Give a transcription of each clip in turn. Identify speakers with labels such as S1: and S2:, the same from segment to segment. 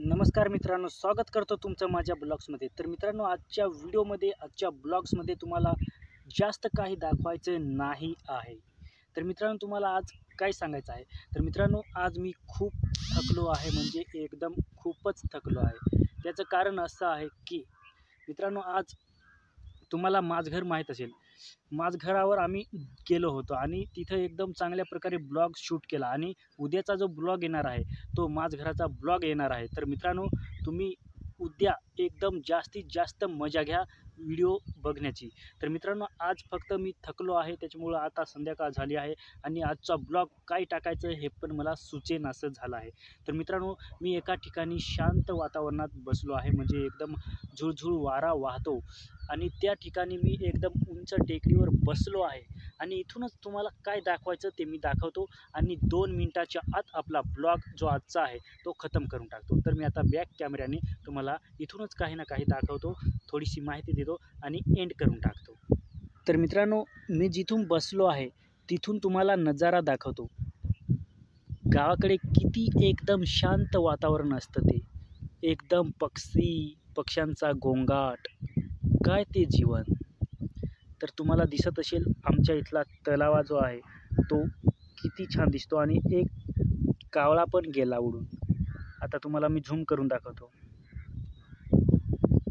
S1: नमस्कार मित्रांनो, स्वागत करतो तुमचं माझ्या ब्लॉग्समध्ये. तर मित्रांनो, आजच्या ब्लॉग्समध्ये तुम्हाला जास्त काही दाखवायचं नाही आहे. तर मित्रांनो, तुम्हाला आज काय सांगायचं आहे? तर मित्रांनो, आज मी खूप थकलो आहे, म्हणजे एकदम खूपच थकलो आहे. त्याचं कारण असं आहे की मित्रांनो, आज तुम्हाला माझघर माहीत असेल. माझघरावर आम्ही गेलो होतो आणि तिथं एकदम चांगल्या प्रकारे ब्लॉग शूट केला आणि उद्याचा जो ब्लॉग येणार आहे, तो माझघराचा ब्लॉग येणार आहे. तर मित्रांनो, तुम्ही उद्या एकदम जास्तीत जास्त मजा घ्या व्हिडिओ बघण्याची. तर मित्रांनो, आज फक्त मी थकलो आहे, त्याच्यामुळं आता संध्याकाळ झाली आहे आणि आजचा ब्लॉग काय टाकायचं हे पण मला सुचेनासं झालं आहे. तर मित्रांनो, मी एका ठिकाणी शांत वातावरणात बसलो आहे, म्हणजे एकदम झुळझुळ वारा वाहतो आणि त्या ठिकाणी मी एकदम उंच टेकडीवर बसलो आहे आणि इथूनच तुम्हाला काय दाखवायचं ते मी दाखवतो आणि 2 मिनिटाच्या आत आपला ब्लॉग जो आजचा आहे तो खतम करून टाकतो. तर मी आता बॅक कॅमेऱ्याने तुम्हाला इथूनच काही ना काही दाखवतो, थोडीशी माहिती देतो आणि एंड करून टाकतो. तर मित्रांनो, मी जिथून बसलो आहे तिथून तुम्हाला नजारा दाखवतो. गावाकडे किती एकदम शांत वातावरण असतं ते. एकदम पक्ष्यांचा गोंगाट, काय ते जीवन. तर तुम्हाला दिसत असेल आमच्या इथला तलावा जो आहे तो किती छान दिसतो आणि एक कावळा पण गेला उडून. आता तुम्हाला मी झूम करून दाखवतो.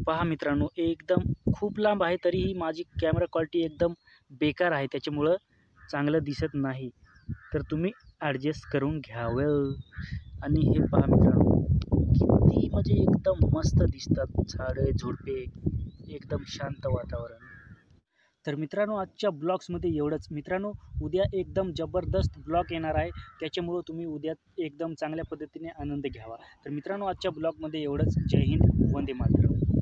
S1: पहा मित्रांनो, एकदम खूप लांब आहे, तरीही माझी कॅमेरा क्वालिटी एकदम बेकार आहे, त्याच्यामुळं चांगलं दिसत नाही. तर तुम्ही ॲडजस्ट करून घ्यावं. आणि हे पहा मित्रांनो, किती म्हणजे एकदम मस्त दिसतात झाडे झुडपे, एकदम शांत वातावरण. तर मित्रांनो, आजच्या ब्लॉग्समध्ये एवढंच. मित्रांनो, उद्या एकदम जबरदस्त ब्लॉग येणार आहे, त्याच्यामुळं तुम्ही उद्या एकदम चांगल्या पद्धतीने आनंद घ्यावा. तर मित्रांनो, आजच्या ब्लॉगमध्ये एवढंच. जय हिंद, वंदे मातरम.